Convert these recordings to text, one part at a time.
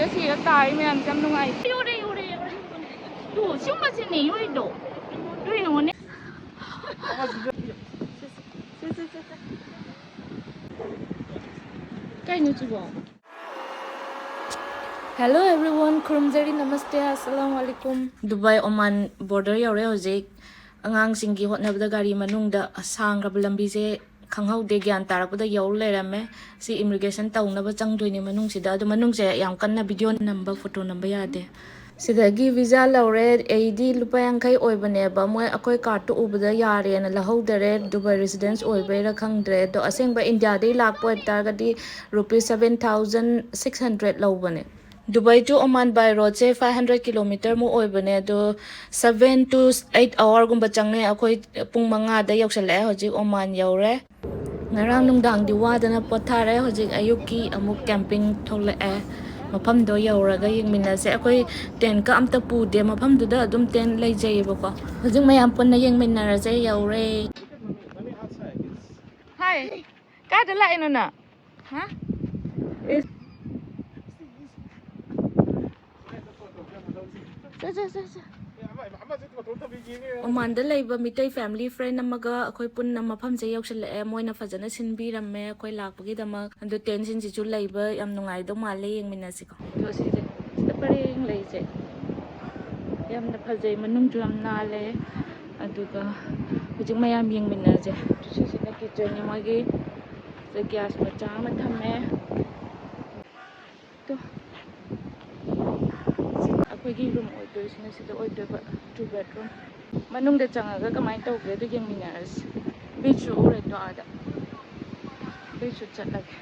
siga tayo mayam jam nungai. Yore. Tu siuma sini yore do. Yore no ne. Kay no chibo. Hello everyone, Kurumjari Namaste, Assalamu alaikum. Dubai Oman border yore hojik. Angang singgi hotnabda gari manungda sangrab lambi se khanghaudde Gyan Tarakpada Youramle si immigration taunaba changdoine manung sida adu manung se yam kanna video number photo number yade sidagi visa laure AD lupa yankai oibane ba moi akoi card to ubada yare na lahodare Dubai residence oibe ra khangdre do asengba India dei lakpo targadi rupees 7600 lawbane Dubai to Oman by road se 500 km mo oibane do 7 to 8 hour gumba changne akoi pung manga da yausale hojik Oman yaure ngarang nungdang diwadana pothare hojik ayuki amuk camping tholake mafam do yauraga yengminase akoi tent ka amta pude mafam du da adum tent leijayebako hojik mayam punna yengminarase yaure hi ka da la inuna ha Oman da laiba mitai family friend namaga akoi punna mafam se yausale moina fajana sinbiramme akoi lakpagi dama andu tension si chu laiba yam nungai do male yengminasi ko to si je pareng leije yam na phajai manung ju yam nale aduga hujik mayam yengminaje si si na kitchen ni magi se gas macha ma thamme to akoi room oido sina sida oido ba 2 bedroom manung da changaga kamai tawge do yengminas beach ure do ada beach chatlage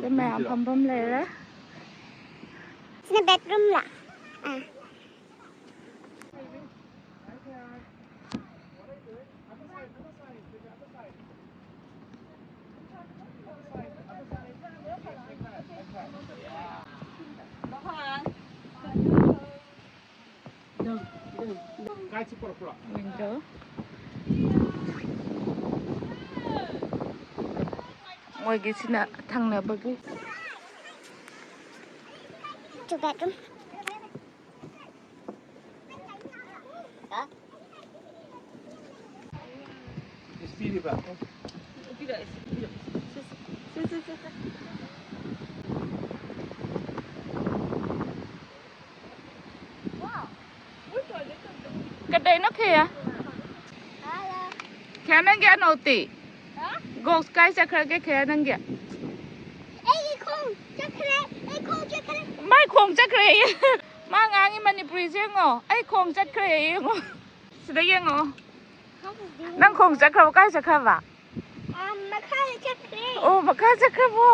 the ma'am pam le sina bedroom la window moi gi sina thangna bagi 2 bedroom kadai no kya kya nang kya noti go sky chakra ke kya nang kya mai khong chakra ma ngangi Manipuri jengo ai khong chakra yengo sida yengo nang khong chakra kai chakra ba oh makha chakra bo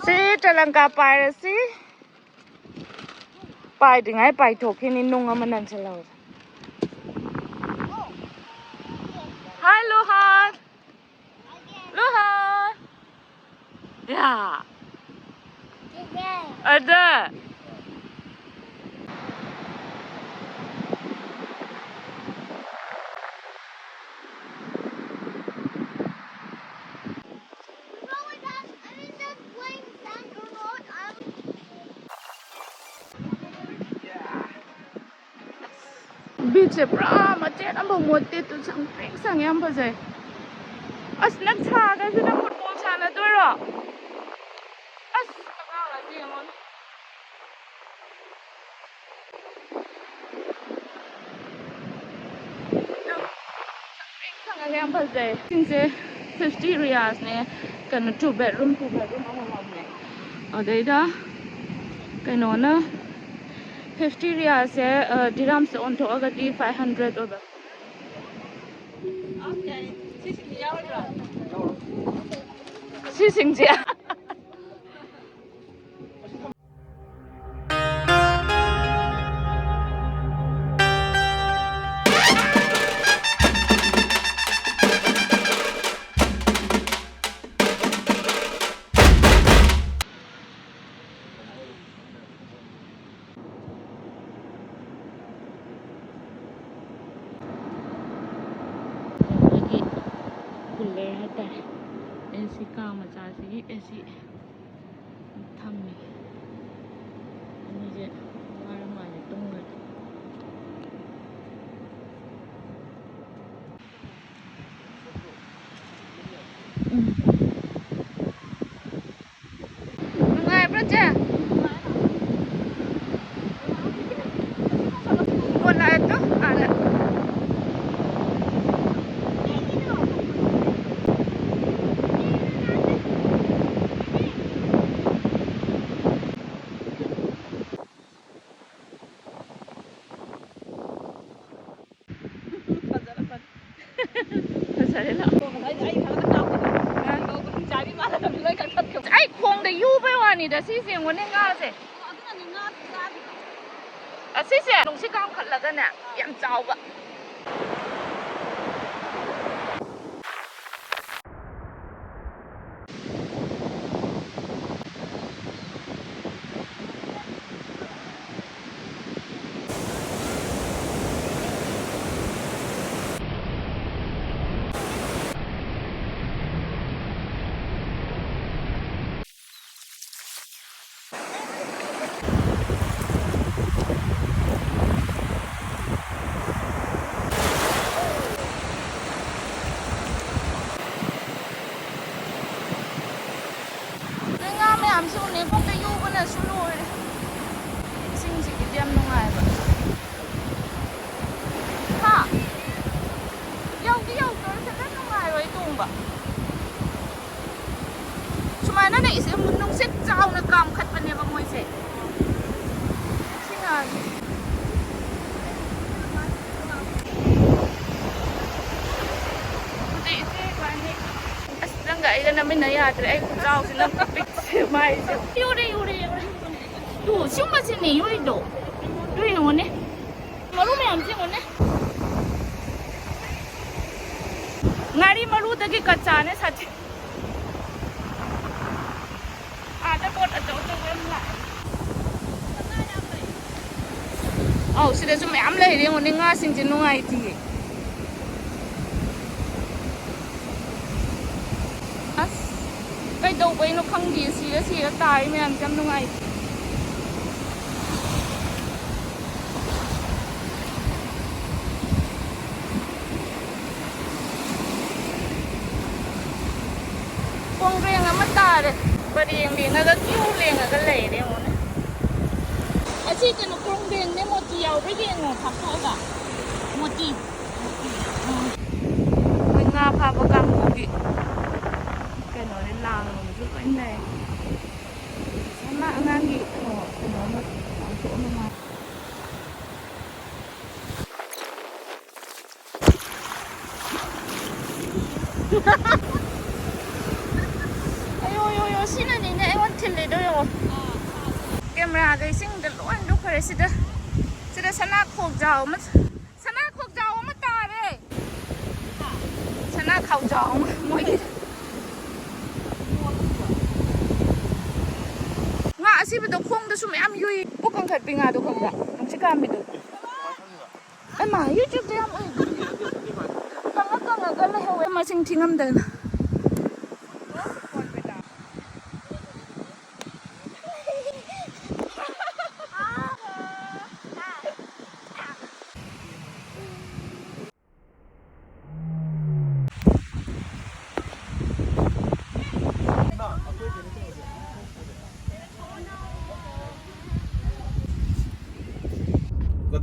si talangka piracy pai dingai pai thokin in nung amanan chalo hi Luhan yeah ada beach pra macet ambo mote tu sang yam baje as nak cha ga sina football chana to ro as ka ga ji mon sang yam baje since 50 riyals ne kan 2 bedroom amon ne adai da kaino na 50 riyal se dirham se on to agati 500 over okay si sing jia haitare AC ka macha sigi AC thammi ani je wara ma je tunga ngai praja wala ito ala ai khong da yu bai wa ni da si sing wone nga se asi se nong si kam khat la ga na yam chao ba am su ne khong da yu ba na su lo re sing si ki diam nong ai ba ha yau di yau to sa da nong ai roi tung ba sumai na nei se mun nong set chao na kam khat pa ne ba moi se singa udi se kwa ni asranga ida na min na ya tre ai ku chao sin na pik se mai se yuri tu siuma se ni yuri do yuri no ne maru me am se ne ngari maru da ki kacha ne sachi ada bot ada to wem la au sida su me am le ri ne nga sing je no ai ti as kai do bai no khang di si tai me am jam no ai kong reng ama ta de bari yang di na ga kyu reng ga le de mo ne asi ke no kong reng ne mo ti yau ri reng ngo phap tho ga mo ti mình nga pha ba kam mo gi cái nó lên làng giúp anh này sama ngang gi nó nó chỗ nó ayo sina ni ne ai thil le do yo camera ga sing de lo an do khare sida sana khok jaw ma ta re sana khau jaw moi nga asi bi do khong da sum am yui bu kang khat pi nga do khong da nong si kam bi do ai ma youtube de am ai kang ga le he ma sing thingam da na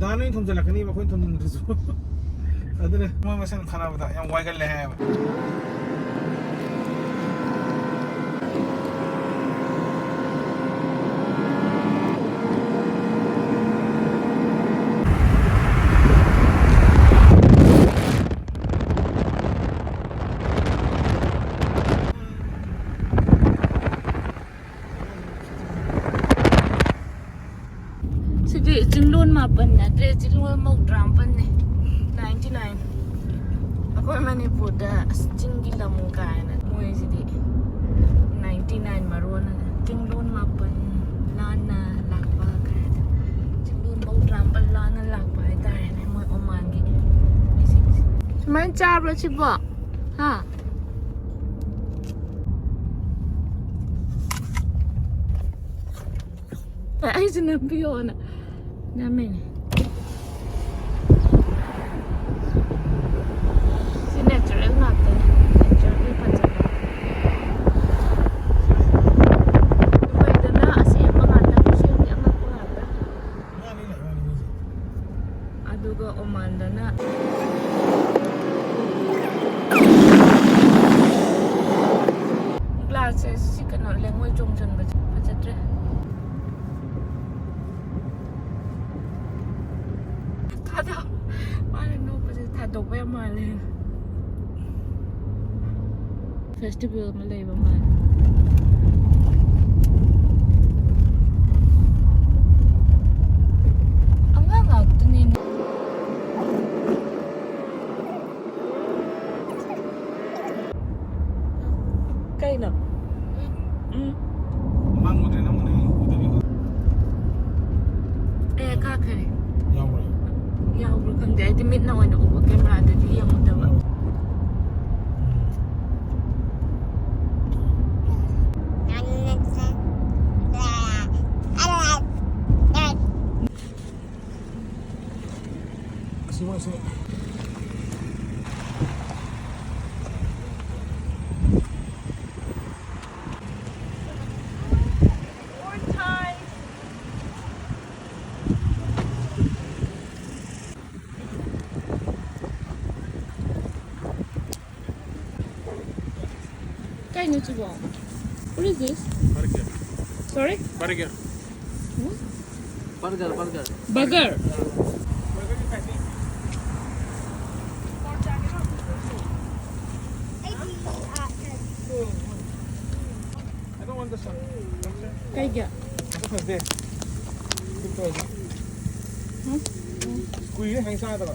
दानो थम जलकनी बखोन थम नरसु अदने म मसन खाना बता या वाइगल ले है Jinglun mapan na tre jinglun mau dram pan ne 99 ako Manipuri da jingi lamu kai na moi sidi 99 marona jinglun mapan lana lakpa kai jinglun mau dram pan lana lakpa ai tare ne moi Oman gi mai cha bro chi ba ha Ay, sinabi yun. Namin. Si natural natin. Natural pa dyan. Pwede na, kasi ang mga anak ko siya, ang mga kuhata. Aduga umanda na. Glasses, si kanol lang mo yung dyan ba? Pachatre. Tada, ano no, kasi tadok pa yung mali. Festival malay ba man? Ang ngangag, tunin. Kayo na? Mang mo din naman eh. Eh, kakay. Youramle. Ya, ubro kang di. Ay, timid na wala ubro. Kamera, dali yung dawa. Semua sih. Kayo na ito ba? What is this? Burger. Sorry? Burger. Burger. Burger. Burger की पैसे? I don't want the sun. Kayo ga? Ako first day. Simple aja. Kuih hang sa ito.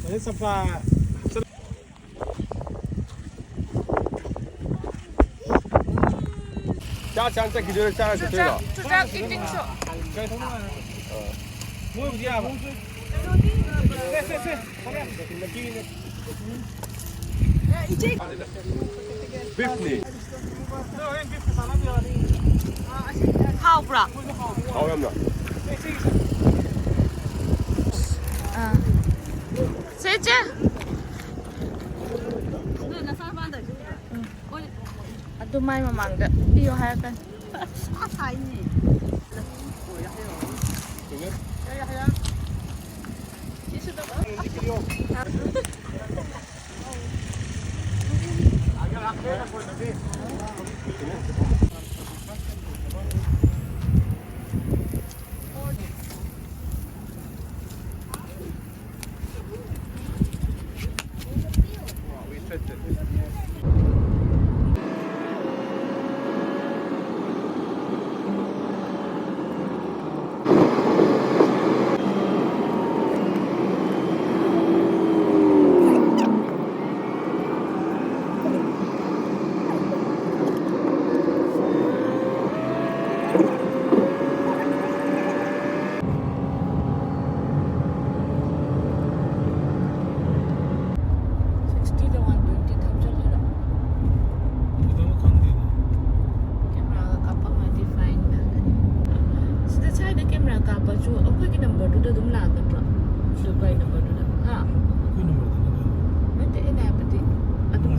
Jadi sampai 加强这个就是加是对的。就这样一定是。该通了。我也不见了。50 好不啦？好样的。啊。谁接？Ato may mamangga. Iyo hayakan. Atay ni.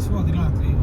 Semua di latri.